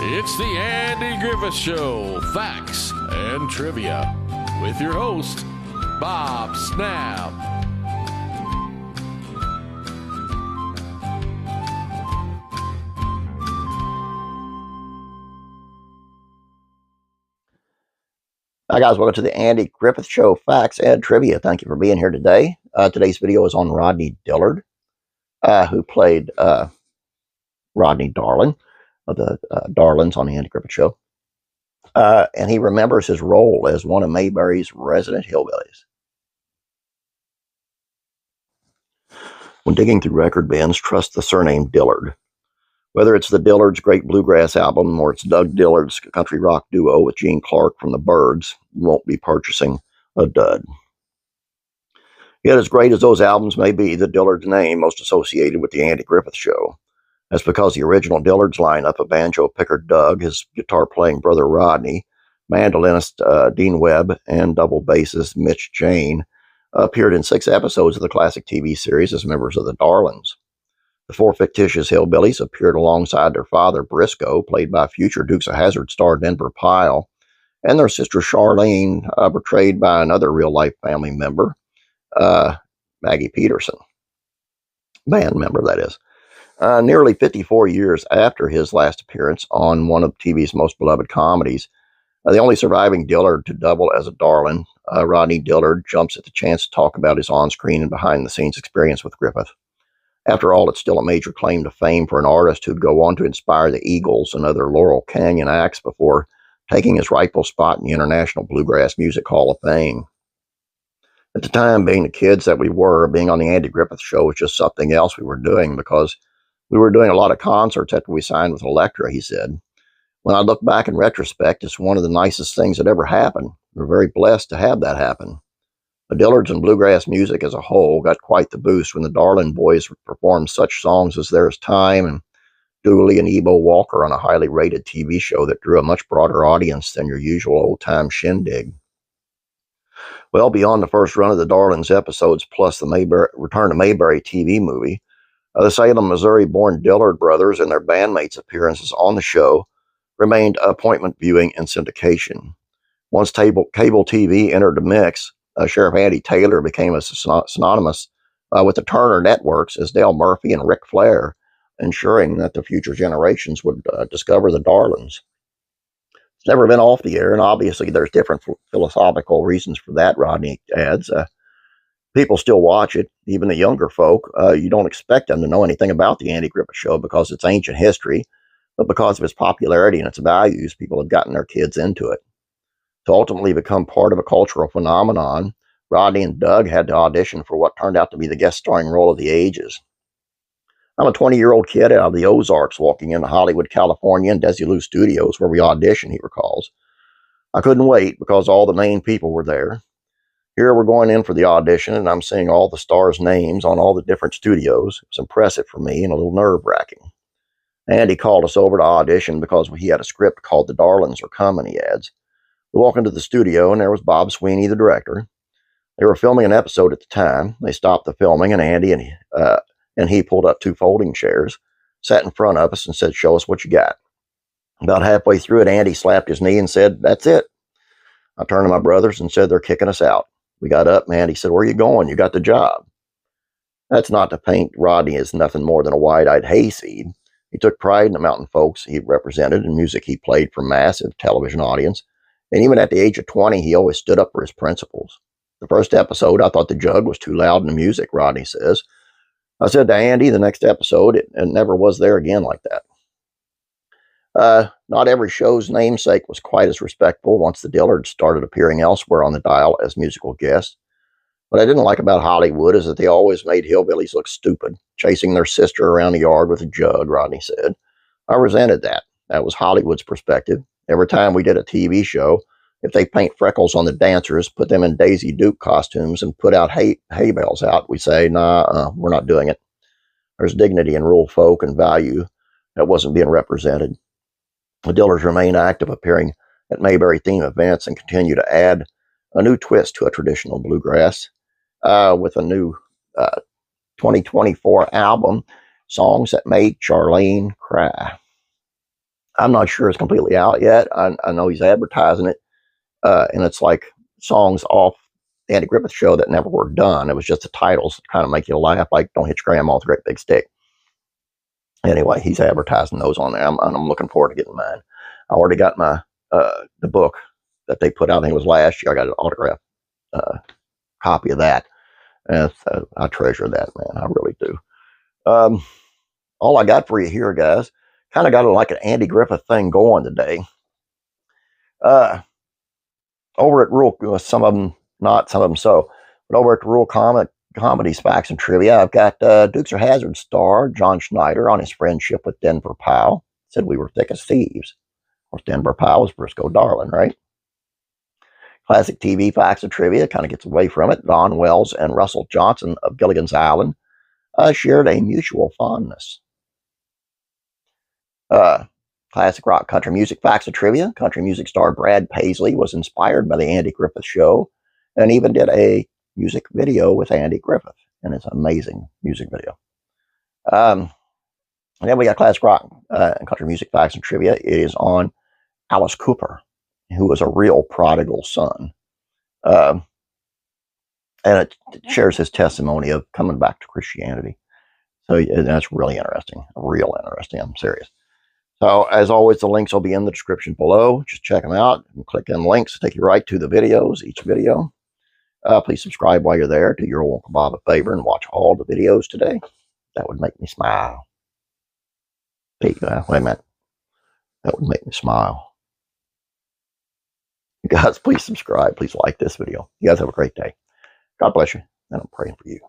It's the Andy Griffith Show, Facts and Trivia, with your host, Bob Snap. Hi guys, welcome to the Andy Griffith Show, Facts and Trivia. Thank you for being here today. Today's video is on Rodney Dillard, who played Rodney Darling of the Darlings on the Andy Griffith Show. And he remembers his role as one of Mayberry's resident hillbillies. When digging through record bins, trust the surname Dillard. Whether it's the Dillards' Great Bluegrass album or it's Doug Dillard's country rock duo with Gene Clark from the Byrds, you won't be purchasing a dud. Yet as great as those albums may be, the Dillard's name most associated with the Andy Griffith Show. That's because the original Dillard's lineup of banjo picker Doug, his guitar-playing brother Rodney, mandolinist Dean Webb, and double bassist Mitch Jane appeared in 6 episodes of the classic TV series as members of the Darlings. The 4 fictitious hillbillies appeared alongside their father Briscoe, played by future Dukes of Hazzard star Denver Pyle, and their sister Charlene, portrayed by another real-life family member, Maggie Peterson. Band member, that is. Nearly 54 years after his last appearance on one of TV's most beloved comedies, the only surviving Dillard to double as a Darling, Rodney Dillard, jumps at the chance to talk about his on-screen and behind-the-scenes experience with Griffith. After all, it's still a major claim to fame for an artist who'd go on to inspire the Eagles and other Laurel Canyon acts before taking his rightful spot in the International Bluegrass Music Hall of Fame. At the time, being the kids that we were, being on the Andy Griffith Show was just something else we were doing because we were doing a lot of concerts after we signed with Elektra, he said. When I look back in retrospect, it's one of the nicest things that ever happened. We're very blessed to have that happen. The Dillards and bluegrass music as a whole got quite the boost when the Darling boys performed such songs as There's Time and Dooley and Ebo Walker on a highly rated TV show that drew a much broader audience than your usual old-time shindig. Well, beyond the first run of the Darlings episodes plus the Return to Mayberry TV movie, the Salem, Missouri-born Dillard brothers and their bandmates' appearances on the show remained appointment viewing and syndication. Once cable TV entered the mix, Sheriff Andy Taylor became synonymous with the Turner networks as Dale Murphy and Ric Flair, ensuring that the future generations would discover the Darlings. It's never been off the air, and obviously there's different philosophical reasons for that, Rodney adds. People still watch it, even the younger folk. You don't expect them to know anything about the Andy Griffith Show because it's ancient history, but because of its popularity and its values, people have gotten their kids into it. To ultimately become part of a cultural phenomenon, Rodney and Doug had to audition for what turned out to be the guest starring role of the ages. I'm a 20-year-old kid out of the Ozarks walking into Hollywood, California and Desilu Studios where we auditioned, he recalls. I couldn't wait because all the main people were there. Here we're going in for the audition, and I'm seeing all the stars' names on all the different studios. It was impressive for me and a little nerve-wracking. Andy called us over to audition because he had a script called The Darlings Are Coming, he adds. We walked into the studio, and there was Bob Sweeney, the director. They were filming an episode at the time. They stopped the filming, and Andy and he pulled up 2 folding chairs, sat in front of us, and said, "Show us what you got." About halfway through it, Andy slapped his knee and said, "That's it." I turned to my brothers and said, "They're kicking us out." We got up, and Andy said, "Where are you going? You got the job." That's not to paint Rodney as nothing more than a wide-eyed hayseed. He took pride in the mountain folks he represented and music he played for massive television audience. And even at the age of 20, he always stood up for his principles. The first episode, I thought the jug was too loud in the music, Rodney says. I said to Andy, the next episode, it never was there again like that. Not every show's namesake was quite as respectful once the Dillards started appearing elsewhere on the dial as musical guests. What I didn't like about Hollywood is that they always made hillbillies look stupid, chasing their sister around the yard with a jug, Rodney said. I resented that. That was Hollywood's perspective. Every time we did a TV show, if they paint freckles on the dancers, put them in Daisy Duke costumes, and put out hay bales out, we say, nah, we're not doing it. There's dignity in rural folk and value that wasn't being represented. The Dillards remain active, appearing at Mayberry theme events and continue to add a new twist to a traditional bluegrass with a new 2024 album, Songs That Made Charlene Cry. I'm not sure it's completely out yet. I know he's advertising it, and it's like songs off the Andy Griffith Show that never were done. It was just the titles to kind of make you laugh, like "Don't Hit Your Grandma with a Great Big Stick." Anyway, he's advertising those on there. I'm looking forward to getting mine. I already got my the book that they put out. I think it was last year. I got an autographed copy of that, and so I treasure that, man. I really do. All I got for you here, guys. Kind of got like an Andy Griffith thing going today. Over at Rural, some of them not, some of them so, but over at the Rural Comedies, Facts, and Trivia, I've got Dukes of Hazzard star John Schneider on his friendship with Denver Powell. Said we were thick as thieves. Of course, Denver Powell was Briscoe Darling, right? Classic TV Facts and Trivia kind of gets away from it. Don Wells and Russell Johnson of Gilligan's Island shared a mutual fondness. Classic rock country music facts and trivia. Country music star Brad Paisley was inspired by the Andy Griffith Show and even did a music video with Andy Griffith. And it's an amazing music video. And then we got classic rock and country music facts and trivia. It is on Alice Cooper, who was a real prodigal son. And it shares his testimony of coming back to Christianity. So that's really interesting. Real interesting. I'm serious. So, as always, the links will be in the description below. Just check them out and click on links to take you right to the videos, each video. Please subscribe while you're there. Do your Uncle Bob a favor and watch all the videos today. That would make me smile. Wait a minute. That would make me smile. You guys, please subscribe. Please like this video. You guys have a great day. God bless you, and I'm praying for you.